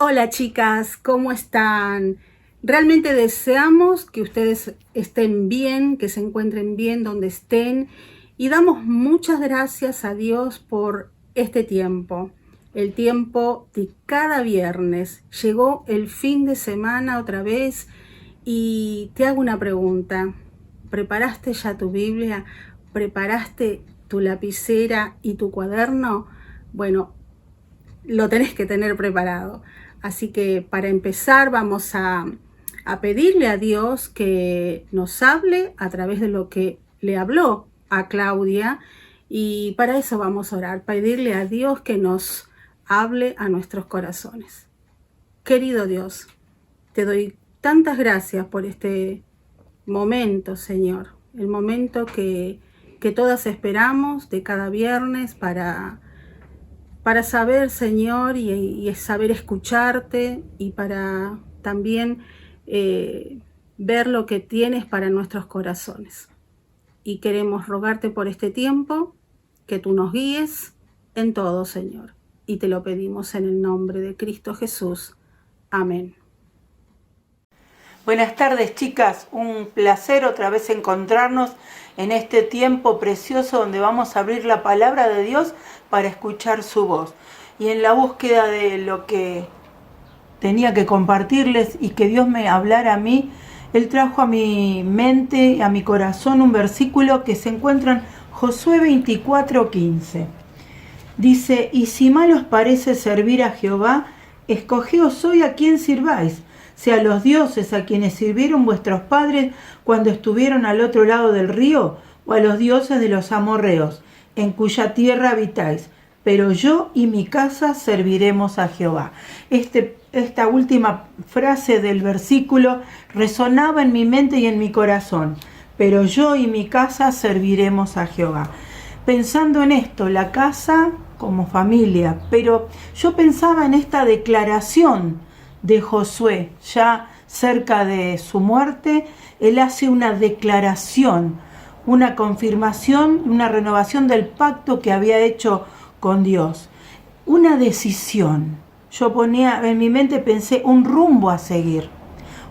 Hola chicas, ¿cómo están? Realmente deseamos que ustedes estén bien, que se encuentren bien donde estén y damos muchas gracias a Dios por este tiempo, el tiempo de cada viernes. Llegó el fin de semana otra vez y te hago una pregunta. ¿Preparaste ya tu Biblia? ¿Preparaste tu lapicera y tu cuaderno? Bueno, lo tenés que tener preparado. Así que para empezar vamos a pedirle a Dios que nos hable a través de lo que le habló a Claudia, y para eso vamos a orar, pedirle a Dios que nos hable a nuestros corazones. Querido Dios, te doy tantas gracias por este momento, Señor, el momento que todas esperamos de cada viernes para saber, Señor, y saber escucharte, y para también ver lo que tienes para nuestros corazones. Y queremos rogarte por este tiempo, que tú nos guíes en todo, Señor. Y te lo pedimos en el nombre de Cristo Jesús. Amén. Buenas tardes, chicas, un placer otra vez encontrarnos en este tiempo precioso donde vamos a abrir la palabra de Dios para escuchar su voz. Y en la búsqueda de lo que tenía que compartirles y que Dios me hablara a mí, Él trajo a mi mente, a mi corazón, un versículo que se encuentra en Josué 24:15. Dice: y si mal os parece servir a Jehová, escogeos hoy a quién sirváis, sea a los dioses a quienes sirvieron vuestros padres cuando estuvieron al otro lado del río, o a los dioses de los amorreos, en cuya tierra habitáis. Pero yo y mi casa serviremos a Jehová. Esta última frase del versículo resonaba en mi mente y en mi corazón. Pero yo y mi casa serviremos a Jehová. Pensando en esto, la casa como familia, pero yo pensaba en esta declaración de Josué, ya cerca de su muerte. Él hace una declaración, una confirmación, una renovación del pacto que había hecho con Dios, una decisión. Yo ponía en mi mente, pensé un rumbo a seguir,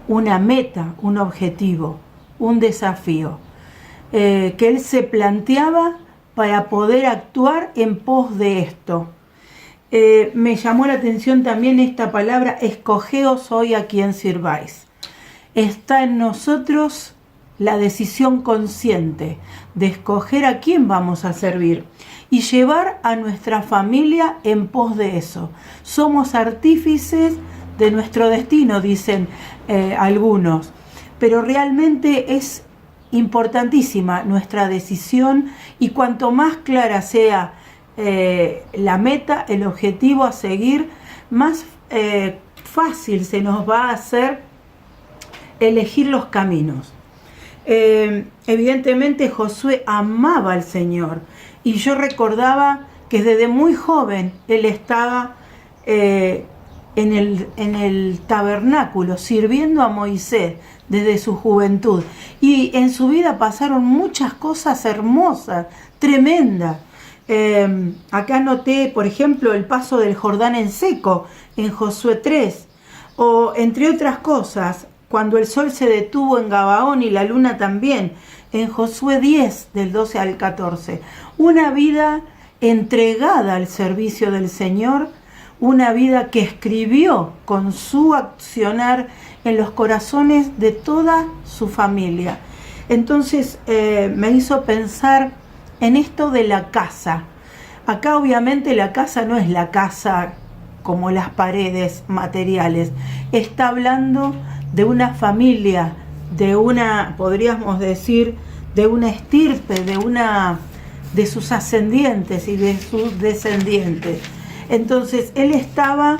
una meta, un objetivo, un desafío que él se planteaba para poder actuar en pos de esto. Me llamó la atención también esta palabra: escogeos hoy a quien sirváis. Está en nosotros la decisión consciente de escoger a quién vamos a servir y llevar a nuestra familia en pos de eso. Somos artífices de nuestro destino, dicen algunos, pero realmente es importantísima nuestra decisión, y cuanto más clara sea la meta, el objetivo a seguir, más fácil se nos va a hacer elegir los caminos. Evidentemente Josué amaba al Señor, y yo recordaba que desde muy joven él estaba en el tabernáculo sirviendo a Moisés desde su juventud, y en su vida pasaron muchas cosas hermosas, tremendas. Acá anoté, por ejemplo, el paso del Jordán en seco en Josué 3, o entre otras cosas, cuando el sol se detuvo en Gabaón y la luna también, en Josué 10, del 12 al 14. Una vida entregada al servicio del Señor, una vida que escribió con su accionar en los corazones de toda su familia. Entonces me hizo pensar en esto de la casa. Acá obviamente la casa no es la casa como las paredes materiales. Está hablando de una familia, de una, podríamos decir, de una estirpe, de sus ascendientes y de sus descendientes. Entonces él estaba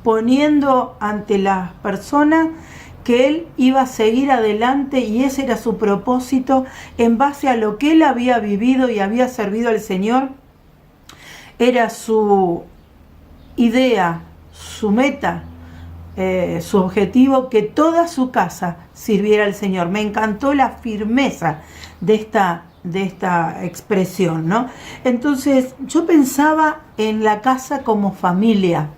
poniendo ante las personas que él iba a seguir adelante, y ese era su propósito en base a lo que él había vivido y había servido al Señor. Era su idea, su meta, su objetivo, que toda su casa sirviera al Señor. Me encantó la firmeza de esta expresión, ¿no? Entonces yo pensaba en la casa como familia,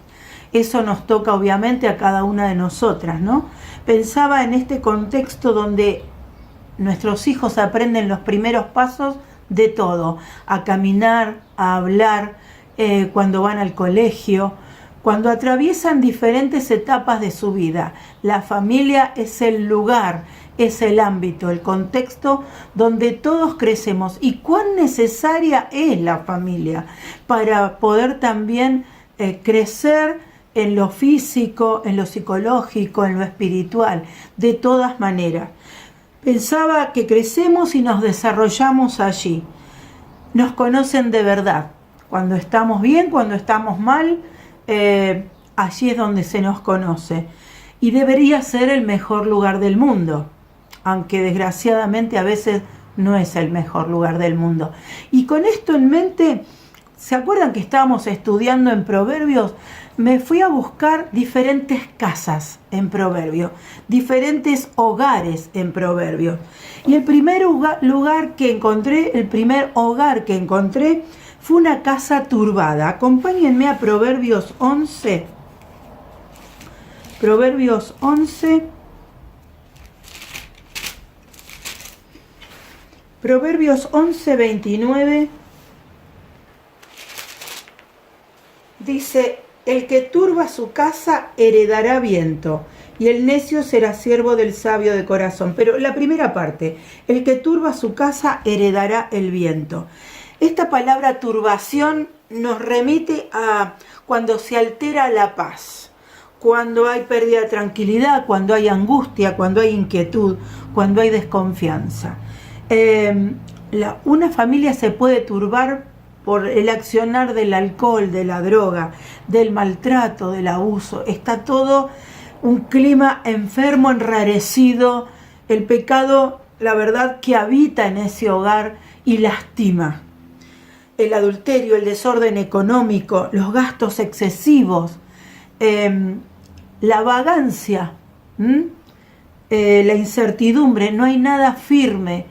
eso nos toca obviamente a cada una de nosotras, ¿no? Pensaba en este contexto donde nuestros hijos aprenden los primeros pasos de todo, a caminar, a hablar, cuando van al colegio, cuando atraviesan diferentes etapas de su vida. La familia es el lugar, es el ámbito, el contexto donde todos crecemos. Y cuán necesaria es la familia para poder también crecer en lo físico, en lo psicológico, en lo espiritual, de todas maneras. Pensaba que crecemos y nos desarrollamos allí. Nos conocen de verdad. Cuando estamos bien, cuando estamos mal, allí es donde se nos conoce. Y debería ser el mejor lugar del mundo, aunque desgraciadamente a veces no es el mejor lugar del mundo. Y con esto en mente, ¿se acuerdan que estábamos estudiando en Proverbios? Me fui a buscar diferentes casas en Proverbios, diferentes hogares en Proverbios. Y el primer lugar que encontré, el primer hogar que encontré, fue una casa turbada. Acompáñenme a Proverbios 11. Proverbios 11. Proverbios 11, 29. Dice: el que turba su casa heredará viento, y el necio será siervo del sabio de corazón. Pero la primera parte, el que turba su casa heredará el viento. Esta palabra turbación nos remite a cuando se altera la paz, cuando hay pérdida de tranquilidad, cuando hay angustia, cuando hay inquietud, cuando hay desconfianza. Una familia se puede turbar por el accionar del alcohol, de la droga, del maltrato, del abuso. Está todo un clima enfermo, enrarecido. El pecado, la verdad, que habita en ese hogar y lastima. El adulterio, el desorden económico, los gastos excesivos, la vagancia, la incertidumbre, no hay nada firme.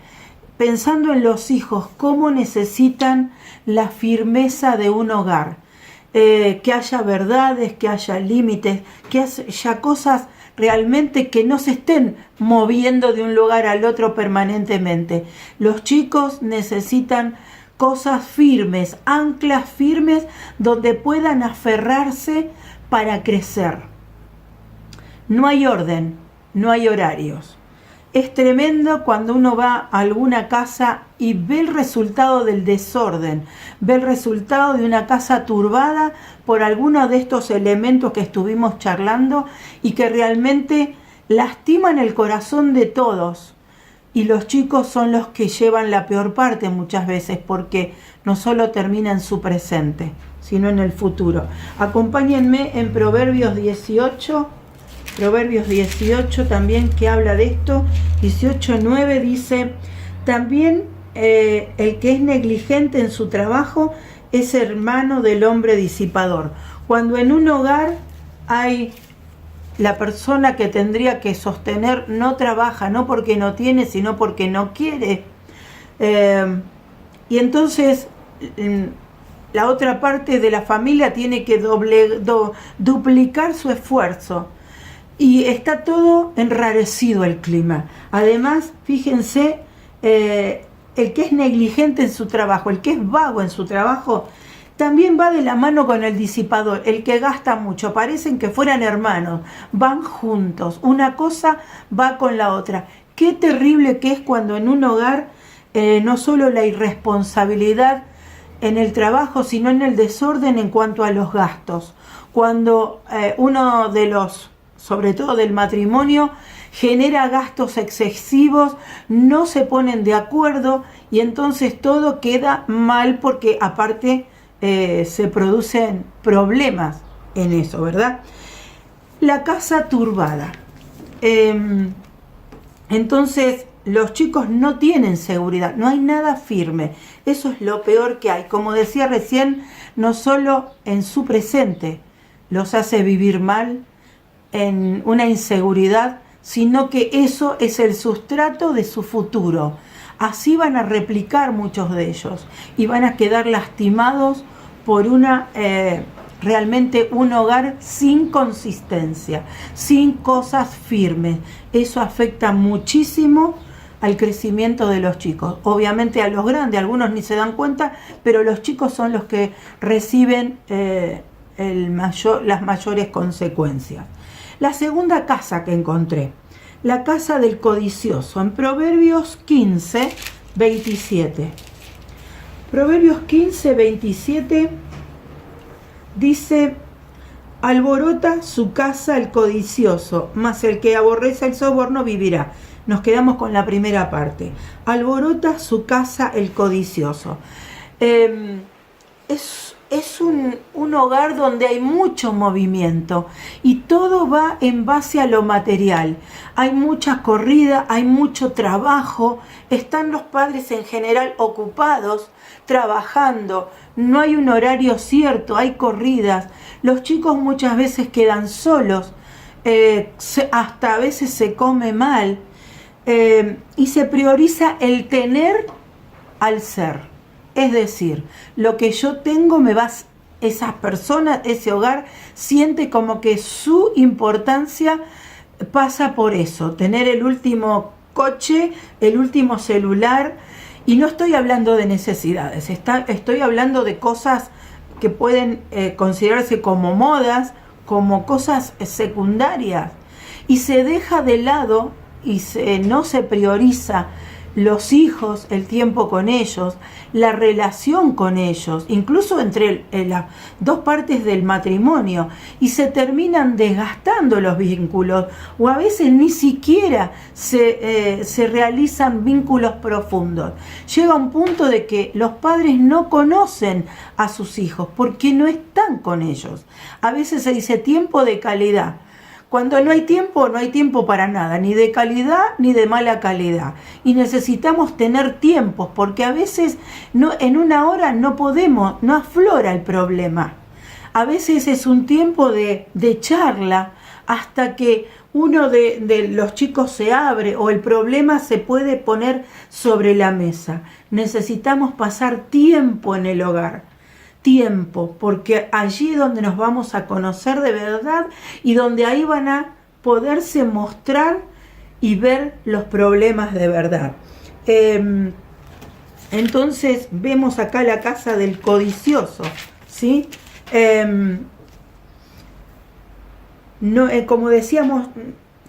Pensando en los hijos, cómo necesitan la firmeza de un hogar, que haya verdades, que haya límites, que haya cosas realmente que no se estén moviendo de un lugar al otro permanentemente. Los chicos necesitan cosas firmes, anclas firmes donde puedan aferrarse para crecer. No hay orden, no hay horarios. Es tremendo cuando uno va a alguna casa y ve el resultado del desorden, ve el resultado de una casa turbada por alguno de estos elementos que estuvimos charlando y que realmente lastiman el corazón de todos. Y los chicos son los que llevan la peor parte muchas veces, porque no solo termina en su presente, sino en el futuro. Acompáñenme en Proverbios 18. Proverbios 18 también, que habla de esto. 18:9 dice: también el que es negligente en su trabajo es hermano del hombre disipador. Cuando en un hogar hay la persona que tendría que sostener no trabaja, no porque no tiene, sino porque no quiere, y entonces la otra parte de la familia tiene que duplicar su esfuerzo. Y está todo enrarecido el clima. Además, fíjense, el que es negligente en su trabajo, el que es vago en su trabajo, también va de la mano con el disipador, el que gasta mucho. Parecen que fueran hermanos, van juntos, una cosa va con la otra. Qué terrible que es cuando en un hogar no solo la irresponsabilidad en el trabajo, sino en el desorden en cuanto a los gastos. Cuando uno de los, sobre todo del matrimonio, genera gastos excesivos, no se ponen de acuerdo y entonces todo queda mal, porque aparte se producen problemas en eso, ¿verdad? La casa turbada. Entonces los chicos no tienen seguridad, no hay nada firme. Eso es lo peor que hay. Como decía recién, no solo en su presente los hace vivir mal, en una inseguridad, sino que eso es el sustrato de su futuro. Así van a replicar muchos de ellos y van a quedar lastimados por una realmente un hogar sin consistencia, sin cosas firmes. Eso afecta muchísimo al crecimiento de los chicos. Obviamente a los grandes, algunos ni se dan cuenta, pero los chicos son los que reciben las mayores consecuencias. La segunda casa que encontré, la casa del codicioso, en Proverbios 15, 27. Proverbios 15, 27 dice: alborota su casa el codicioso, mas el que aborrece el soborno vivirá. Nos quedamos con la primera parte. Alborota su casa el codicioso. Es un hogar donde hay mucho movimiento y todo va en base a lo material. Hay mucha corrida, hay mucho trabajo, están los padres en general ocupados, trabajando, no hay un horario cierto, hay corridas, los chicos muchas veces quedan solos, hasta a veces se come mal, y se prioriza el tener al ser. Es decir, lo que yo tengo esas personas, ese hogar, siente como que su importancia pasa por eso, tener el último coche, el último celular, y no estoy hablando de necesidades, estoy hablando de cosas que pueden considerarse como modas, como cosas secundarias, y se deja de lado y no se prioriza los hijos, el tiempo con ellos, la relación con ellos, incluso entre las dos partes del matrimonio, y se terminan desgastando los vínculos, o a veces ni siquiera se realizan vínculos profundos. Llega un punto de que los padres no conocen a sus hijos porque no están con ellos. A veces se dice tiempo de calidad. Cuando no hay tiempo para nada, ni de calidad ni de mala calidad. Y necesitamos tener tiempos, porque a veces en una hora no aflora el problema. A veces es un tiempo de charla hasta que uno de los chicos se abre o el problema se puede poner sobre la mesa. Necesitamos pasar tiempo en el hogar. Tiempo, porque allí es donde nos vamos a conocer de verdad y donde ahí van a poderse mostrar y ver los problemas de verdad. Entonces vemos acá la casa del codicioso, ¿sí? Como decíamos,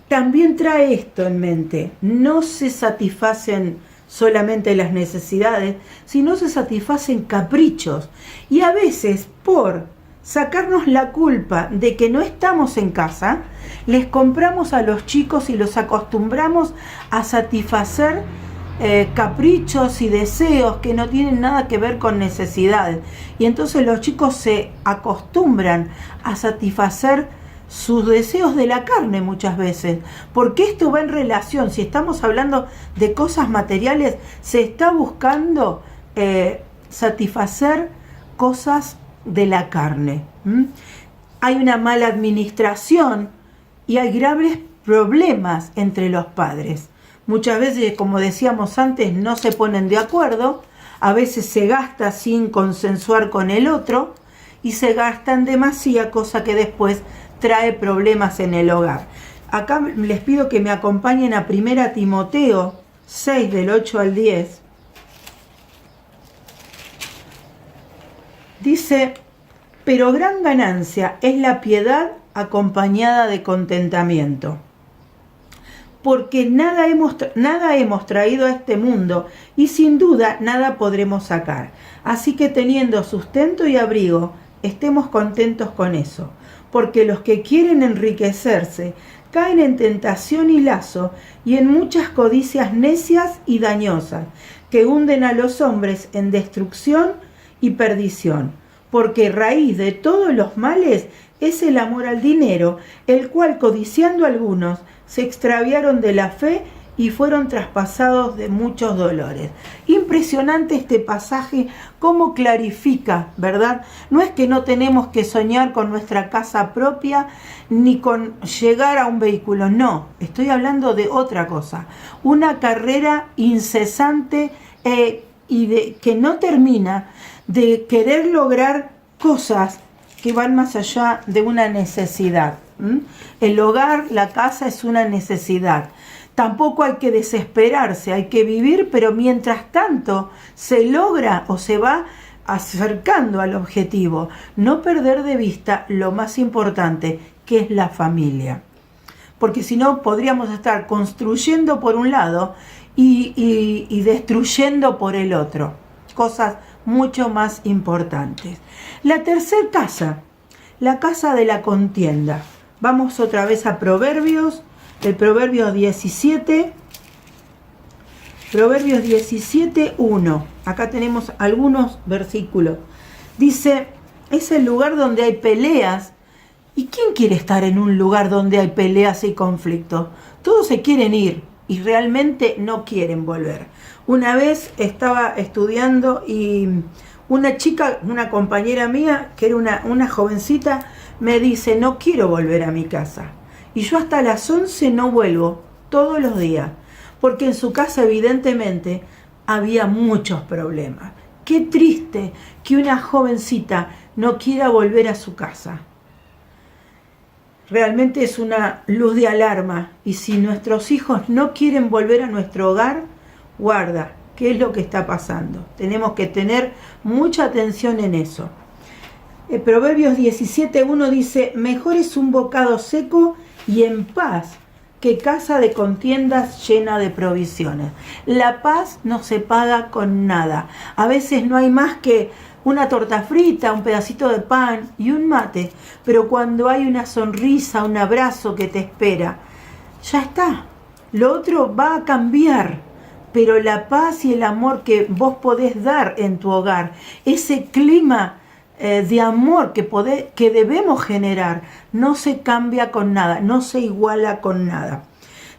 también trae esto en mente: no se satisfacen solamente las necesidades, sino se satisfacen caprichos. Y a veces, por sacarnos la culpa de que no estamos en casa, les compramos a los chicos y los acostumbramos a satisfacer caprichos y deseos que no tienen nada que ver con necesidades. Y entonces los chicos se acostumbran a satisfacer sus deseos de la carne muchas veces, porque esto va en relación, si estamos hablando de cosas materiales, se está buscando satisfacer cosas de la carne. Hay una mala administración y hay graves problemas entre los padres. Muchas veces, como decíamos antes, no se ponen de acuerdo, a veces se gasta sin consensuar con el otro y se gastan demasiada, cosa que después trae problemas en el hogar. Acá les pido que me acompañen a 1 Timoteo 6, del 8 al 10. Dice: pero gran ganancia es la piedad acompañada de contentamiento, porque nada hemos traído a este mundo y sin duda nada podremos sacar. Así que teniendo sustento y abrigo, estemos contentos con eso. Porque los que quieren enriquecerse caen en tentación y lazo y en muchas codicias necias y dañosas, que hunden a los hombres en destrucción y perdición. Porque raíz de todos los males es el amor al dinero, el cual, codiciando algunos, se extraviaron de la fe y fueron traspasados de muchos dolores. Impresionante este pasaje, cómo clarifica, ¿verdad? No es que no tenemos que soñar con nuestra casa propia, ni con llegar a un vehículo, no, estoy hablando de otra cosa, una carrera incesante que no termina, de querer lograr cosas que van más allá de una necesidad. El hogar, la casa es una necesidad. Tampoco hay que desesperarse, hay que vivir, pero mientras tanto se logra o se va acercando al objetivo. No perder de vista lo más importante, que es la familia. Porque si no, podríamos estar construyendo por un lado y destruyendo por el otro. Cosas mucho más importantes. La tercera casa, la casa de la contienda. Vamos otra vez a Proverbios, el Proverbios 17. Proverbios 17, 1. Acá tenemos algunos versículos. Dice, es el lugar donde hay peleas. ¿Y quién quiere estar en un lugar donde hay peleas y conflictos? Todos se quieren ir y realmente no quieren volver. Una vez estaba estudiando y una chica, una compañera mía, que era una jovencita, me dice, no quiero volver a mi casa. Y yo hasta las 11 no vuelvo, todos los días. Porque en su casa evidentemente había muchos problemas. Qué triste que una jovencita no quiera volver a su casa. Realmente es una luz de alarma. Y si nuestros hijos no quieren volver a nuestro hogar, guarda, ¿qué es lo que está pasando? Tenemos que tener mucha atención en eso. Proverbios 17:1 dice, mejor es un bocado seco y en paz que casa de contiendas llena de provisiones. La paz no se paga con nada. A veces no hay más que una torta frita, un pedacito de pan y un mate, pero cuando hay una sonrisa, un abrazo que te espera, ya está. Lo otro va a cambiar, pero la paz y el amor que vos podés dar en tu hogar, ese clima de amor que debemos generar, no se cambia con nada, no se iguala con nada.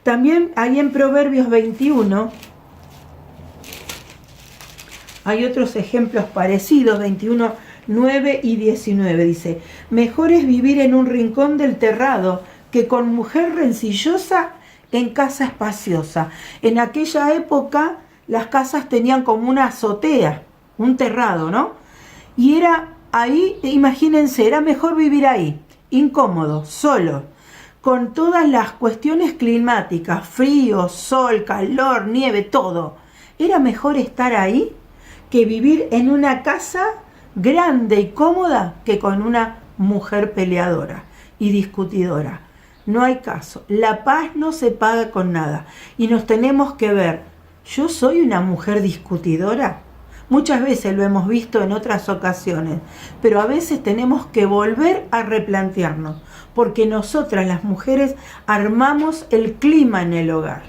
También ahí en Proverbios 21 hay otros ejemplos parecidos, 21, 9 y 19 dice, mejor es vivir en un rincón del terrado que con mujer rencillosa en casa espaciosa. En aquella época las casas tenían como una azotea, un terrado, ¿no? Y era ahí, imagínense, era mejor vivir ahí, incómodo, solo, con todas las cuestiones climáticas, frío, sol, calor, nieve, todo. Era mejor estar ahí que vivir en una casa grande y cómoda que con una mujer peleadora y discutidora. No hay caso. La paz no se paga con nada. Y nos tenemos que ver, ¿yo soy una mujer discutidora? Muchas veces lo hemos visto en otras ocasiones, pero a veces tenemos que volver a replantearnos, porque nosotras las mujeres armamos el clima en el hogar.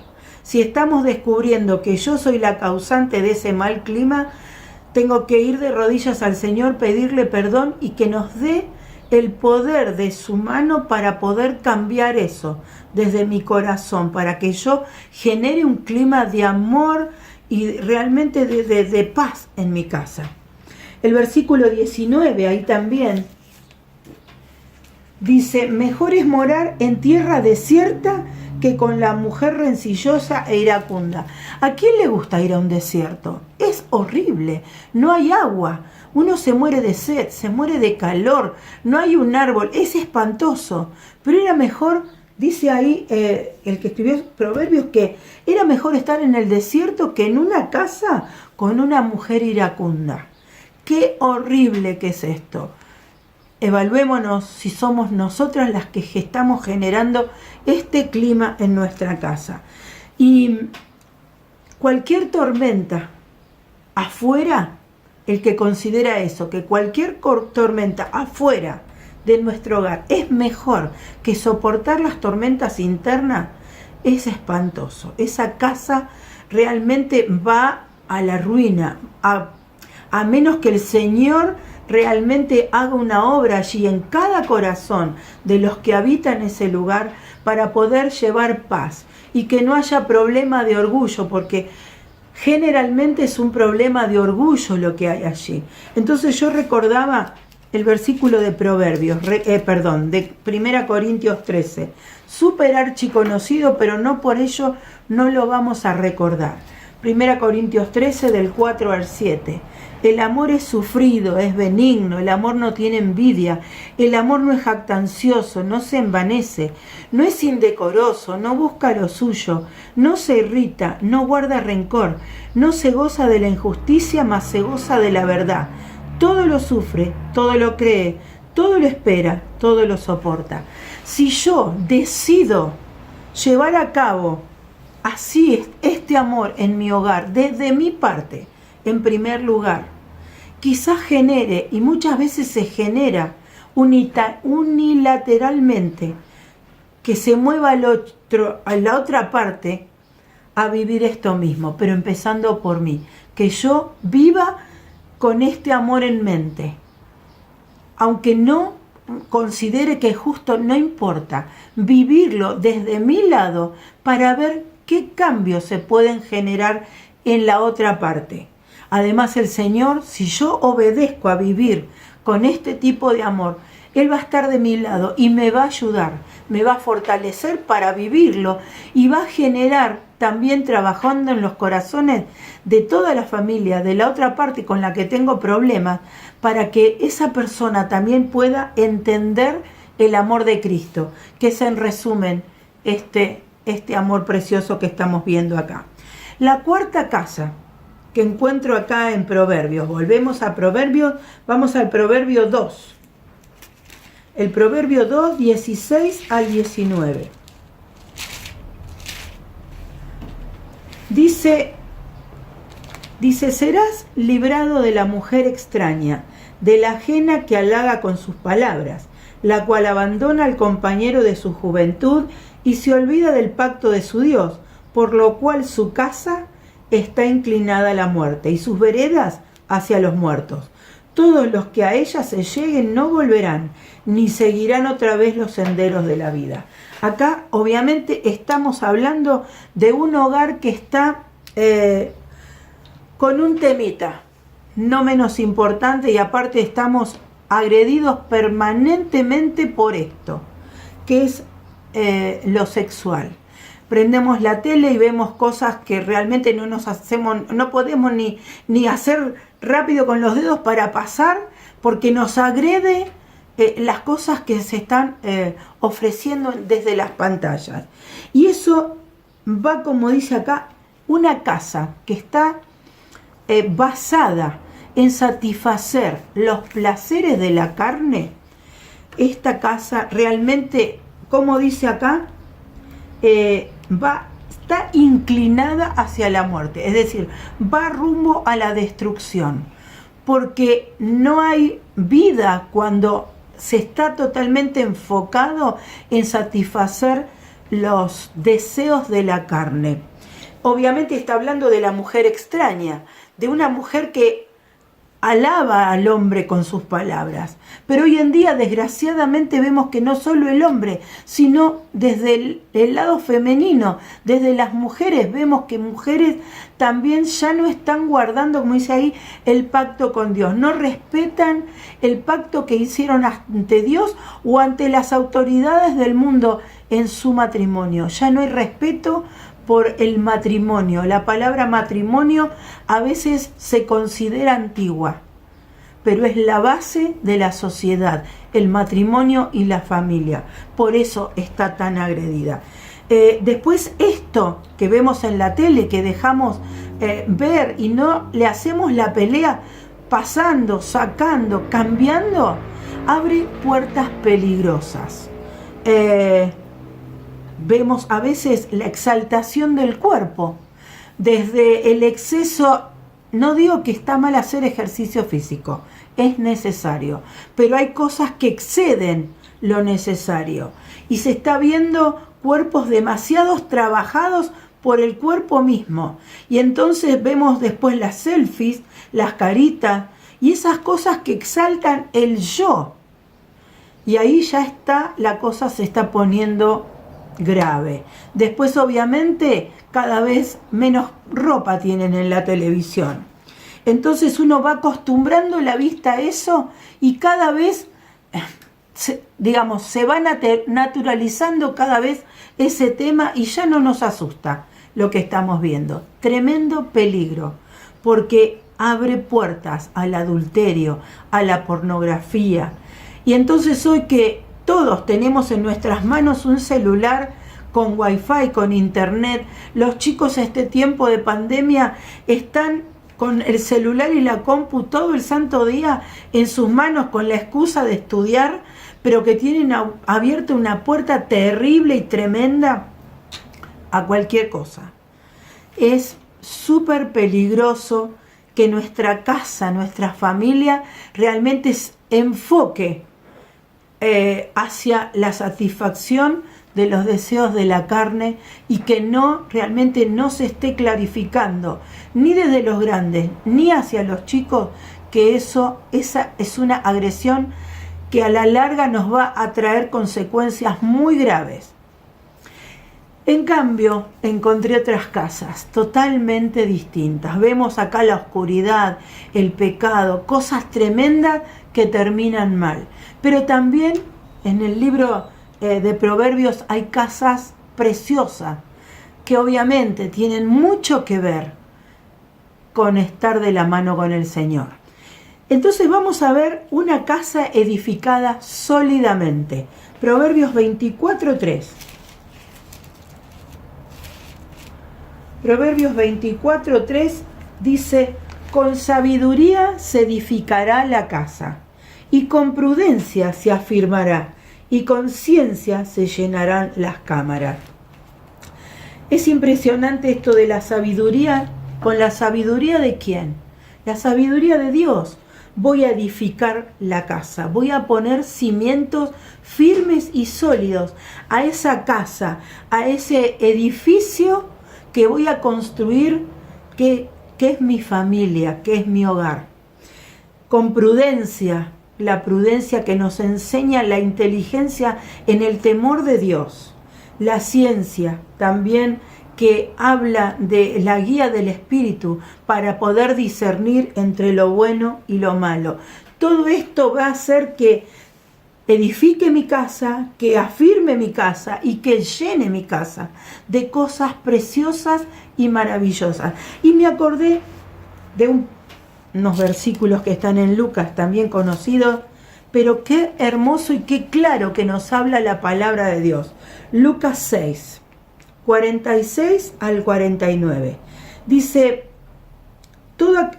Si estamos descubriendo que yo soy la causante de ese mal clima, tengo que ir de rodillas al Señor, pedirle perdón y que nos dé el poder de su mano para poder cambiar eso desde mi corazón, para que yo genere un clima de amor y realmente de paz en mi casa. El versículo 19, ahí también, dice, mejor es morar en tierra desierta que con la mujer rencillosa e iracunda. ¿A quién le gusta ir a un desierto? Es horrible, no hay agua, uno se muere de sed, se muere de calor, no hay un árbol, es espantoso, pero era mejor, dice ahí el que escribió Proverbios, que era mejor estar en el desierto que en una casa con una mujer iracunda. Qué horrible que es esto. Evaluémonos si somos nosotras las que estamos generando este clima en nuestra casa. Y cualquier tormenta afuera, el que considera eso, que cualquier tormenta afuera de nuestro hogar es mejor que soportar las tormentas internas, es espantoso. Esa casa realmente va a la ruina, a menos que el Señor realmente haga una obra allí en cada corazón de los que habitan ese lugar para poder llevar paz y que no haya problema de orgullo, porque generalmente es un problema de orgullo lo que hay allí. Entonces yo recordaba el versículo de Proverbios, de 1 Corintios 13, súper archiconocido, pero no por ello no lo vamos a recordar. 1 Corintios 13 del 4 al 7. El amor es sufrido, es benigno, el amor no tiene envidia, el amor no es jactancioso, no se envanece, no es indecoroso, no busca lo suyo, no se irrita, no guarda rencor, no se goza de la injusticia, mas se goza de la verdad. Todo lo sufre, todo lo cree, todo lo espera, todo lo soporta. Si yo decido llevar a cabo así este amor en mi hogar, desde mi parte, en primer lugar, quizás genere, y muchas veces se genera unilateralmente, que se mueva a la otra parte a vivir esto mismo, pero empezando por mí, que yo viva con este amor en mente, aunque no considere que es justo, no importa, vivirlo desde mi lado para ver qué cambios se pueden generar en la otra parte. Además, el Señor, si yo obedezco a vivir con este tipo de amor, Él va a estar de mi lado y me va a ayudar, me va a fortalecer para vivirlo y va a generar también, trabajando en los corazones de toda la familia, de la otra parte con la que tengo problemas, para que esa persona también pueda entender el amor de Cristo, que es en resumen este amor precioso que estamos viendo acá. La cuarta casa que encuentro acá en Proverbios, volvemos a Proverbios, vamos al Proverbio 2. El Proverbio 2, 16 al 19. Dice, serás librado de la mujer extraña, de la ajena que halaga con sus palabras, la cual abandona al compañero de su juventud y se olvida del pacto de su Dios, por lo cual su casa está inclinada a la muerte y sus veredas hacia los muertos. Todos los que a ella se lleguen no volverán, ni seguirán otra vez los senderos de la vida. Acá obviamente estamos hablando de un hogar que está con un temita no menos importante, y aparte estamos agredidos permanentemente por esto, que es lo sexual. Prendemos la tele y vemos cosas que realmente no podemos ni hacer rápido con los dedos para pasar, porque nos agrede las cosas que se están ofreciendo desde las pantallas. Y eso va, como dice acá, una casa que está basada en satisfacer los placeres de la carne. Esta casa realmente, como dice acá, está inclinada hacia la muerte, es decir, va rumbo a la destrucción, porque no hay vida cuando se está totalmente enfocado en satisfacer los deseos de la carne. Obviamente está hablando de la mujer extraña, de una mujer que alaba al hombre con sus palabras. Pero hoy en día, desgraciadamente, vemos que no solo el hombre, sino desde el lado femenino, desde las mujeres, vemos que mujeres también ya no están guardando, como dice ahí, el pacto con Dios. No respetan el pacto que hicieron ante Dios o ante las autoridades del mundo en su matrimonio. Ya no hay respeto por el matrimonio. La palabra matrimonio a veces se considera antigua, pero es la base de la sociedad, el matrimonio y la familia. Por eso está tan agredida. Después esto que vemos en la tele, que dejamos ver y no le hacemos la pelea, pasando, sacando, cambiando, abre puertas peligrosas. Vemos a veces la exaltación del cuerpo, desde el exceso. No digo que está mal hacer ejercicio físico, es necesario, pero hay cosas que exceden lo necesario y se está viendo cuerpos demasiados trabajados por el cuerpo mismo, y entonces vemos después las selfies, las caritas y esas cosas que exaltan el yo, y ahí ya está, la cosa se está poniendo grave. Después, obviamente, cada vez menos ropa tienen en la televisión. Entonces uno va acostumbrando la vista a eso y cada vez, se va naturalizando cada vez ese tema y ya no nos asusta lo que estamos viendo. Tremendo peligro, porque abre puertas al adulterio, a la pornografía. Y entonces hoy que todos tenemos en nuestras manos un celular con wifi, con internet, los chicos este tiempo de pandemia están con el celular y la compu todo el santo día en sus manos con la excusa de estudiar, pero que tienen abierta una puerta terrible y tremenda a cualquier cosa. Es súper peligroso que nuestra casa, nuestra familia realmente enfoque hacia la satisfacción de los deseos de la carne y que realmente no se esté clarificando ni desde los grandes ni hacia los chicos que esa es una agresión que a la larga nos va a traer consecuencias muy graves. En cambio, encontré otras casas totalmente distintas. Vemos acá la oscuridad, el pecado, cosas tremendas que terminan mal. Pero también en el libro de Proverbios hay casas preciosas que obviamente tienen mucho que ver con estar de la mano con el Señor. Entonces vamos a ver una casa edificada sólidamente. Proverbios 24:3. Proverbios 24:3 dice: con sabiduría se edificará la casa, y con prudencia se afirmará, y con ciencia se llenarán las cámaras. Es impresionante esto de la sabiduría. ¿Con la sabiduría de quién? La sabiduría de Dios. Voy a edificar la casa, voy a poner cimientos firmes y sólidos a esa casa, a ese edificio que voy a construir, que es mi familia, que es mi hogar. Con prudencia, la prudencia que nos enseña la inteligencia en el temor de Dios. La ciencia también, que habla de la guía del Espíritu para poder discernir entre lo bueno y lo malo. Todo esto va a hacer que edifique mi casa, que afirme mi casa y que llene mi casa de cosas preciosas y maravillosas. Y me acordé de unos versículos que están en Lucas, también conocidos, pero qué hermoso y qué claro que nos habla la palabra de Dios. Lucas 6, 46 al 49. Dice,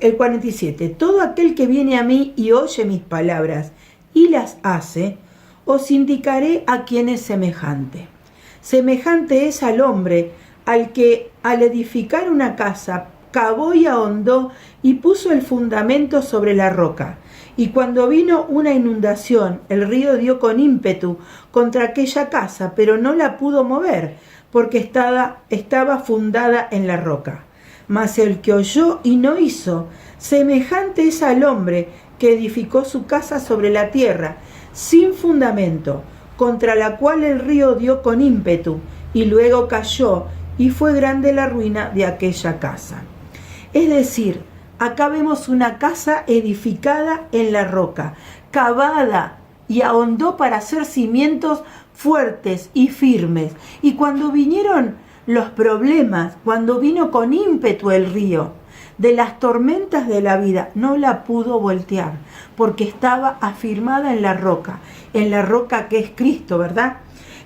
el 47, todo aquel que viene a mí y oye mis palabras y las hace, os indicaré a quién es semejante. Semejante es al hombre al que al edificar una casa cavó y ahondó y puso el fundamento sobre la roca. Y cuando vino una inundación, el río dio con ímpetu contra aquella casa, pero no la pudo mover, porque estaba fundada en la roca. Mas el que oyó y no hizo, semejante es al hombre que edificó su casa sobre la tierra, sin fundamento, contra la cual el río dio con ímpetu, y luego cayó, y fue grande la ruina de aquella casa. Es decir, acá vemos una casa edificada en la roca, cavada y ahondó para hacer cimientos fuertes y firmes. Y cuando vinieron los problemas, cuando vino con ímpetu el río, de las tormentas de la vida, no la pudo voltear, porque estaba afirmada en la roca que es Cristo, ¿verdad?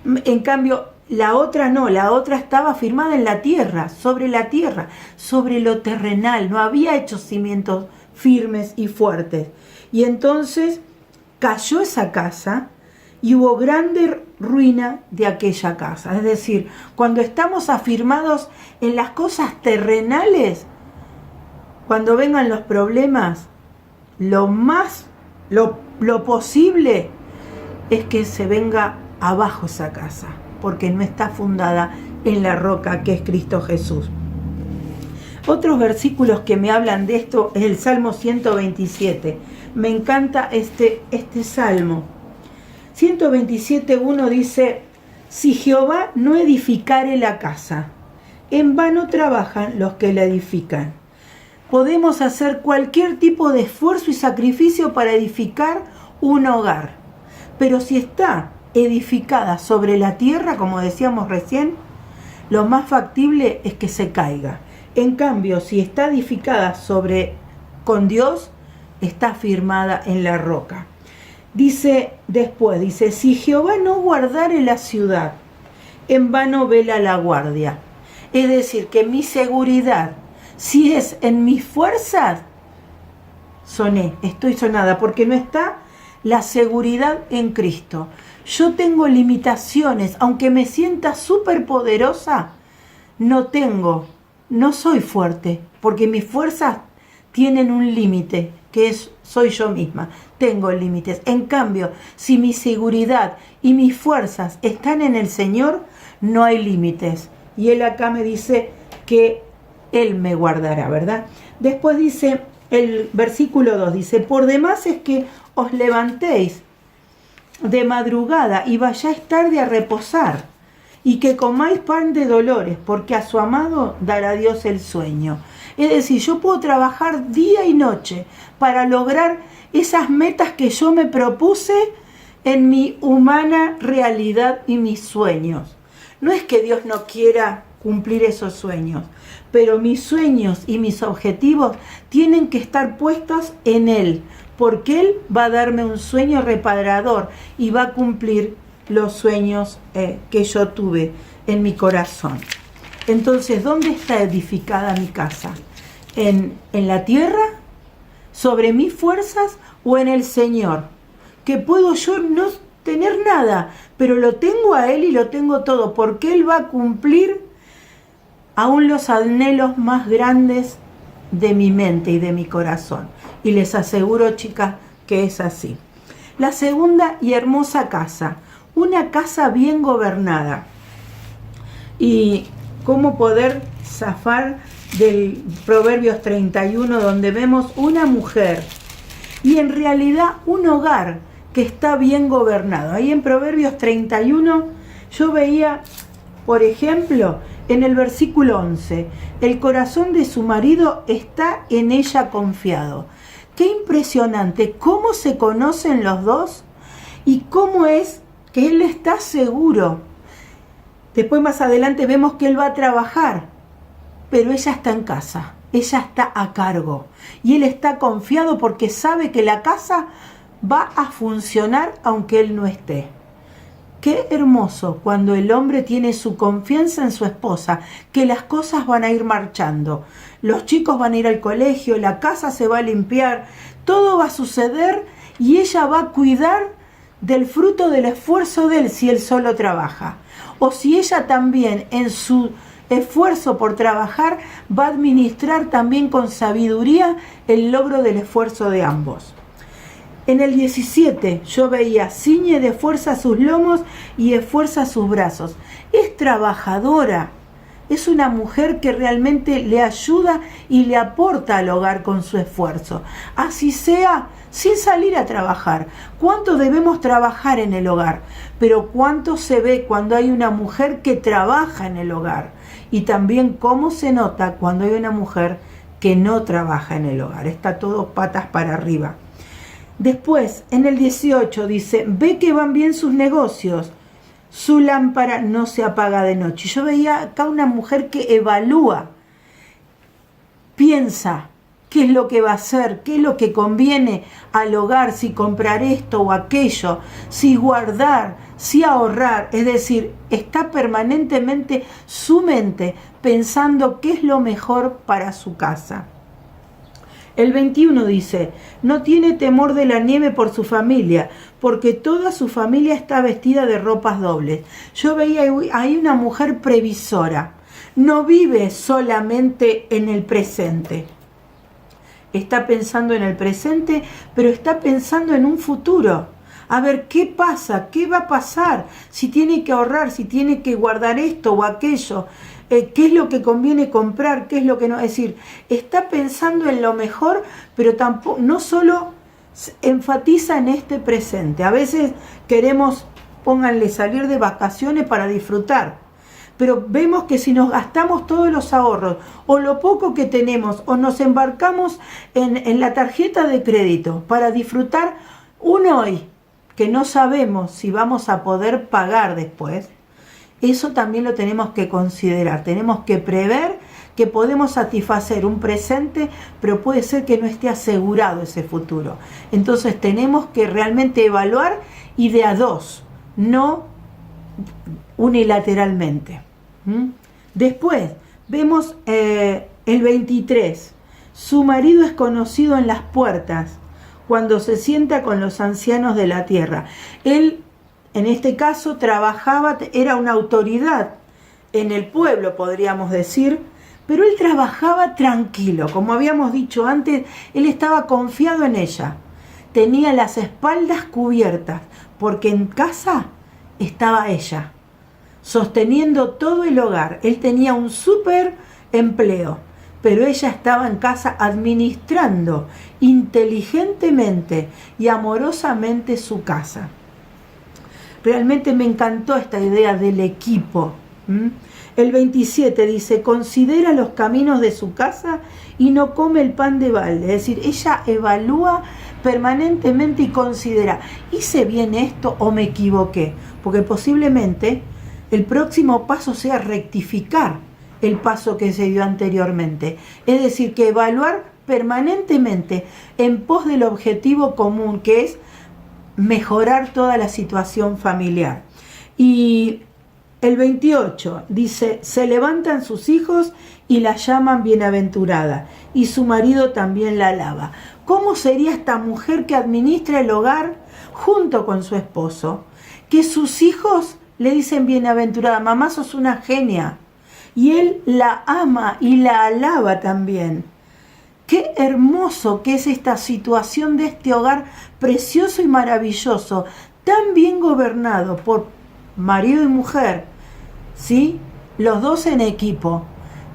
En cambio, la otra no, la otra estaba afirmada en la tierra, sobre lo terrenal, no había hecho cimientos firmes y fuertes. Y entonces cayó esa casa y hubo grande ruina de aquella casa. Es decir, cuando estamos afirmados en las cosas terrenales, cuando vengan los problemas, lo posible es que se venga abajo esa casa, porque no está fundada en la roca que es Cristo Jesús. Otros versículos que me hablan de esto es el Salmo 127. Me encanta este salmo. 127:1 dice: si Jehová no edificare la casa, en vano trabajan los que la edifican. Podemos hacer cualquier tipo de esfuerzo y sacrificio para edificar un hogar, pero si está edificada sobre la tierra, como decíamos recién, lo más factible es que se caiga. En cambio, si está edificada sobre con Dios está firmada en la roca. Dice después, dice, si Jehová no guardare la ciudad, en vano vela la guardia. Es decir, que mi seguridad, si es en mis fuerzas, estoy sonada, porque no está la seguridad en Cristo. Yo tengo limitaciones, aunque me sienta súper poderosa, no soy fuerte, porque mis fuerzas tienen un límite, soy yo misma, tengo límites. En cambio, si mi seguridad y mis fuerzas están en el Señor, no hay límites. Y Él acá me dice que Él me guardará, ¿verdad? Después dice, el versículo 2 dice, por demás es que os levantéis de madrugada y vayáis tarde a reposar, y que comáis pan de dolores, porque a su amado dará Dios el sueño. Es decir, yo puedo trabajar día y noche para lograr esas metas que yo me propuse en mi humana realidad y mis sueños. No es que Dios no quiera cumplir esos sueños, pero mis sueños y mis objetivos tienen que estar puestos en Él, porque Él va a darme un sueño reparador y va a cumplir los sueños que yo tuve en mi corazón. Entonces, ¿dónde está edificada mi casa? ¿En la tierra? ¿Sobre mis fuerzas o en el Señor? Que puedo yo no tener nada, pero lo tengo a Él y lo tengo todo, porque Él va a cumplir aún los anhelos más grandes de mi mente y de mi corazón. Y les aseguro, chicas, que es así. La segunda y hermosa casa, una casa bien gobernada. Y cómo poder zafar del Proverbios 31, donde vemos una mujer y en realidad un hogar que está bien gobernado. Ahí en Proverbios 31 yo veía, por ejemplo, en el versículo 11, el corazón de su marido está en ella confiado. Qué impresionante, cómo se conocen los dos y cómo es que él está seguro. Después más adelante vemos que él va a trabajar, pero ella está en casa, ella está a cargo y él está confiado porque sabe que la casa va a funcionar aunque él no esté. Qué hermoso cuando el hombre tiene su confianza en su esposa, que las cosas van a ir marchando. Los chicos van a ir al colegio, la casa se va a limpiar, todo va a suceder y ella va a cuidar del fruto del esfuerzo de él si él solo trabaja. O si ella también en su esfuerzo por trabajar va a administrar también con sabiduría el logro del esfuerzo de ambos. En el 17 yo veía, ciñe de fuerza sus lomos y esfuerza sus brazos. Es trabajadora, es una mujer que realmente le ayuda y le aporta al hogar con su esfuerzo. Así sea, sin salir a trabajar. ¿Cuánto debemos trabajar en el hogar? Pero cuánto se ve cuando hay una mujer que trabaja en el hogar. Y también cómo se nota cuando hay una mujer que no trabaja en el hogar. Está todo patas para arriba. Después, en el 18 dice, ve que van bien sus negocios, su lámpara no se apaga de noche. Yo veía acá una mujer que evalúa, piensa qué es lo que va a hacer, qué es lo que conviene al hogar, si comprar esto o aquello, si guardar, si ahorrar. Es decir, está permanentemente su mente pensando qué es lo mejor para su casa. El 21 dice, no tiene temor de la nieve por su familia, porque toda su familia está vestida de ropas dobles. Yo veía ahí una mujer previsora, no vive solamente en el presente. Está pensando en el presente, pero está pensando en un futuro. A ver, ¿qué pasa? ¿Qué va a pasar? Si tiene que ahorrar, si tiene que guardar esto o aquello. ¿Qué es lo que conviene comprar? ¿Qué es lo que no? Es decir, está pensando en lo mejor, pero tampoco, no solo enfatiza en este presente. A veces queremos, pónganle, salir de vacaciones para disfrutar. Pero vemos que si nos gastamos todos los ahorros o lo poco que tenemos o nos embarcamos en la tarjeta de crédito para disfrutar un hoy que no sabemos si vamos a poder pagar después, eso también lo tenemos que considerar. Tenemos que prever que podemos satisfacer un presente, pero puede ser que no esté asegurado ese futuro. Entonces tenemos que realmente evaluar y de a dos, no unilateralmente. Después vemos el 23. Su marido es conocido en las puertas cuando se sienta con los ancianos de la tierra. Él, en este caso, trabajaba, era una autoridad en el pueblo, podríamos decir, pero él trabajaba tranquilo. Como habíamos dicho antes, él estaba confiado en ella. Tenía las espaldas cubiertas, porque en casa estaba ella, sosteniendo todo el hogar. Él tenía un súper empleo, pero ella estaba en casa administrando inteligentemente y amorosamente su casa. Realmente me encantó esta idea del equipo. El 27 dice, considera los caminos de su casa y no come el pan de balde. Es decir, ella evalúa permanentemente y considera, ¿hice bien esto o me equivoqué? Porque posiblemente el próximo paso sea rectificar el paso que se dio anteriormente. Es decir, que evaluar permanentemente en pos del objetivo común, que es mejorar toda la situación familiar. Y el 28 dice, se levantan sus hijos y la llaman bienaventurada, y su marido también la alaba. ¿Cómo sería esta mujer que administra el hogar junto con su esposo? Que sus hijos le dicen bienaventurada, mamá sos una genia. Y él la ama y la alaba también. Qué hermoso que es esta situación de este hogar precioso y maravilloso, tan bien gobernado por marido y mujer, ¿sí? Los dos en equipo,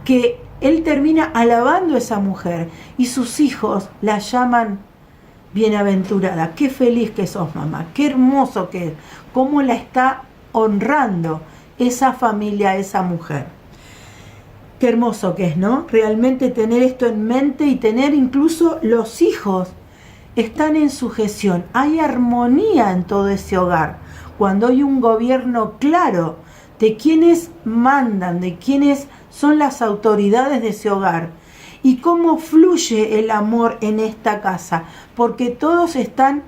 que él termina alabando a esa mujer y sus hijos la llaman bienaventurada. Qué feliz que sos, mamá, qué hermoso que es, cómo la está honrando esa familia, esa mujer. Qué hermoso que es, ¿no? Realmente tener esto en mente y tener incluso los hijos están en sujeción. Hay armonía en todo ese hogar. Cuando hay un gobierno claro de quienes mandan, de quienes son las autoridades de ese hogar. Y cómo fluye el amor en esta casa. Porque todos están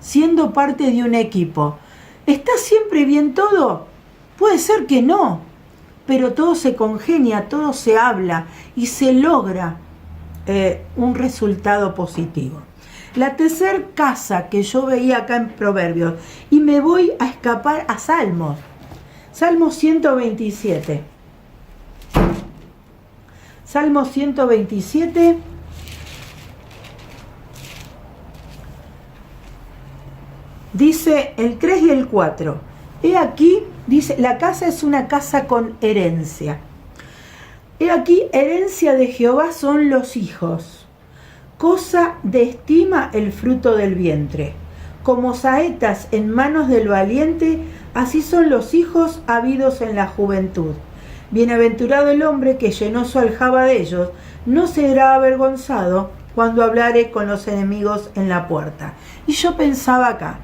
siendo parte de un equipo. ¿Está siempre bien todo? Puede ser que no. Pero todo se congenia, todo se habla y se logra un resultado positivo. La tercera casa que yo veía acá en Proverbios, y me voy a escapar a Salmos, Salmo 127. Salmo 127. Dice el 3 y el 4. He aquí, dice, la casa es una casa con herencia. He aquí, herencia de Jehová son los hijos. Cosa de estima el fruto del vientre. Como saetas en manos del valiente, así son los hijos habidos en la juventud. Bienaventurado el hombre que llenó su aljaba de ellos, no será avergonzado cuando hablare con los enemigos en la puerta. Y yo pensaba acá,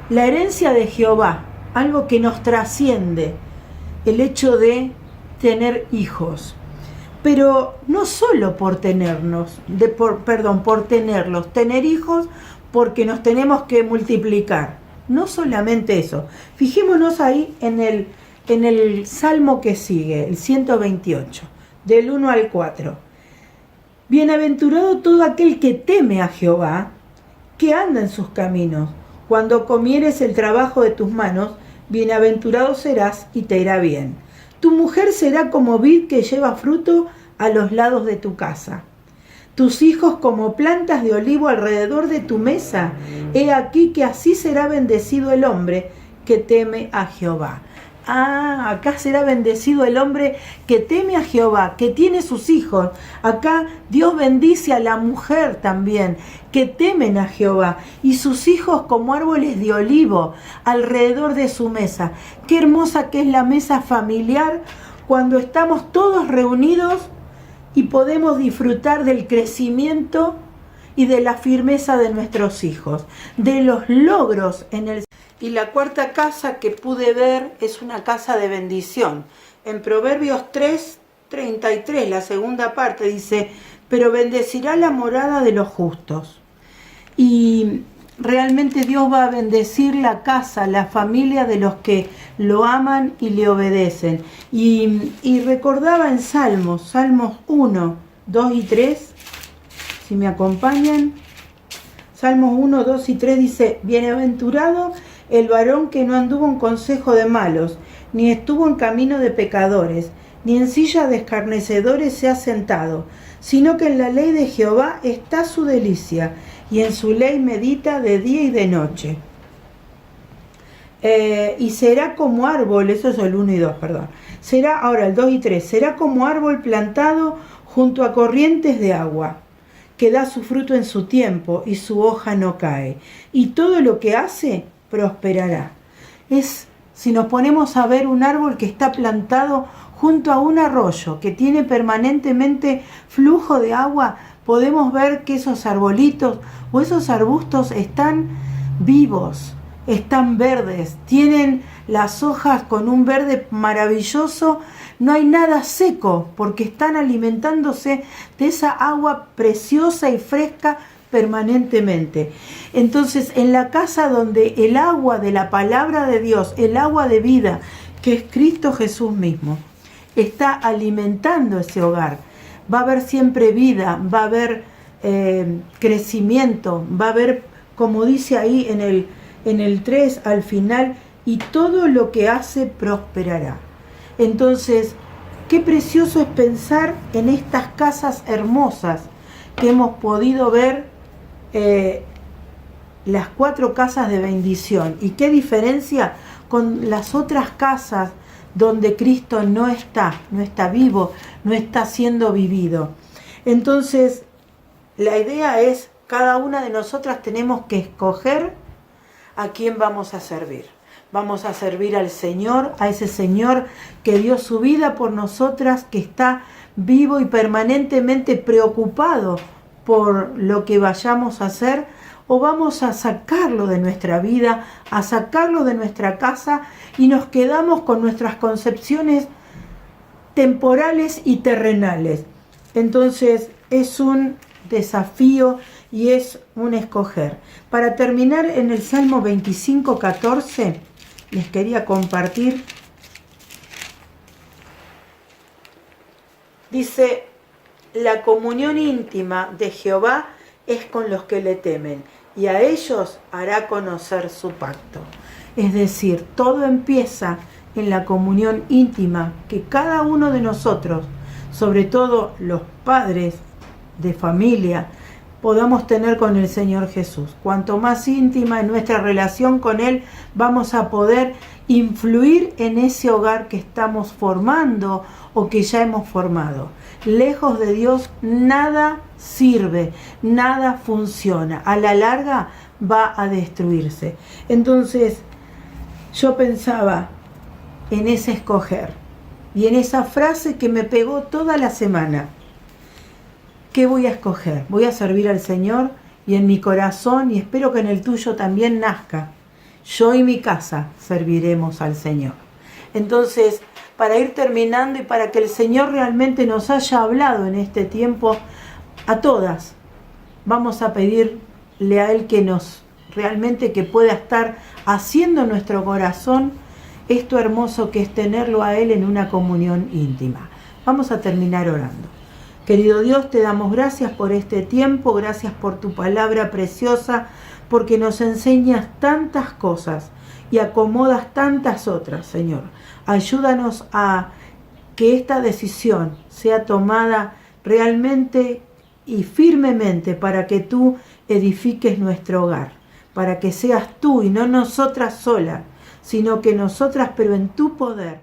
la herencia de Jehová, algo que nos trasciende, el hecho de tener hijos, pero no solo por tenerlos, tener hijos porque nos tenemos que multiplicar, no solamente eso. Fijémonos ahí en el salmo que sigue, el 128, del 1 al 4. Bienaventurado todo aquel que teme a Jehová, que anda en sus caminos. Cuando comieres el trabajo de tus manos, bienaventurado serás y te irá bien. Tu mujer será como vid que lleva fruto a los lados de tu casa. Tus hijos como plantas de olivo alrededor de tu mesa. He aquí que así será bendecido el hombre que teme a Jehová. Acá será bendecido el hombre que teme a Jehová, que tiene sus hijos. Acá Dios bendice a la mujer también, que temen a Jehová, y sus hijos como árboles de olivo alrededor de su mesa. Qué hermosa que es la mesa familiar cuando estamos todos reunidos y podemos disfrutar del crecimiento y de la firmeza de nuestros hijos, de los logros en el... Y la cuarta casa que pude ver es una casa de bendición. En Proverbios 3, 33, la segunda parte, dice, pero bendecirá la morada de los justos. Y realmente Dios va a bendecir la casa, la familia de los que lo aman y le obedecen. Y recordaba en Salmos 1, 2 y 3, si me acompañan. Salmos 1, 2 y 3 dice, bienaventurado el varón que no anduvo en consejo de malos, ni estuvo en camino de pecadores, ni en silla de escarnecedores se ha sentado, sino que en la ley de Jehová está su delicia, y en su ley medita de día y de noche. Y será como árbol, eso es el 1 y 2, perdón. Será, ahora el 2 y 3, será como árbol plantado junto a corrientes de agua, que da su fruto en su tiempo y su hoja no cae. Y todo lo que hace prosperará. Si nos ponemos a ver un árbol que está plantado junto a un arroyo, que tiene permanentemente flujo de agua, podemos ver que esos arbolitos o esos arbustos están vivos, están verdes, tienen las hojas con un verde maravilloso, no hay nada seco porque están alimentándose de esa agua preciosa y fresca permanentemente. Entonces, en la casa donde el agua de la palabra de Dios, el agua de vida, que es Cristo Jesús mismo, está alimentando ese hogar, va a haber siempre vida, va a haber crecimiento, va a haber, como dice ahí en el 3 al final, y todo lo que hace prosperará. Entonces, qué precioso es pensar en estas casas hermosas que hemos podido ver, las 4 casas de bendición, y qué diferencia con las otras casas donde Cristo no está vivo, no está siendo vivido. Entonces, la idea es, cada una de nosotras tenemos que escoger a quién vamos a servir. Vamos a servir al Señor, a ese Señor que dio su vida por nosotras, que está vivo y permanentemente preocupado por lo que vayamos a hacer, o vamos a sacarlo de nuestra vida, a sacarlo de nuestra casa, y nos quedamos con nuestras concepciones temporales y terrenales. Entonces es un desafío y es un escoger. Para terminar, en el Salmo 25, 14, les quería compartir. Dice, la comunión íntima de Jehová es con los que le temen, y a ellos hará conocer su pacto. Es decir, todo empieza en la comunión íntima que cada uno de nosotros, sobre todo los padres de familia, podamos tener con el Señor Jesús. Cuanto más íntima es nuestra relación con Él, vamos a poder influir en ese hogar que estamos formando o que ya hemos formado. Lejos de Dios nada sirve, nada funciona. A la larga va a destruirse. Entonces, yo pensaba en ese escoger y en esa frase que me pegó toda la semana. ¿Qué voy a escoger? Voy a servir al Señor, y en mi corazón, y espero que en el tuyo también nazca, yo y mi casa serviremos al Señor. Entonces, para ir terminando y para que el Señor realmente nos haya hablado en este tiempo, a todas, vamos a pedirle a Él que nos realmente que pueda estar haciendo en nuestro corazón esto hermoso que es tenerlo a Él en una comunión íntima. Vamos a terminar orando. Querido Dios, te damos gracias por este tiempo, gracias por tu palabra preciosa, porque nos enseñas tantas cosas y acomodas tantas otras, Señor. Ayúdanos a que esta decisión sea tomada realmente y firmemente para que tú edifiques nuestro hogar, para que seas tú y no nosotras solas, sino que nosotras, pero en tu poder,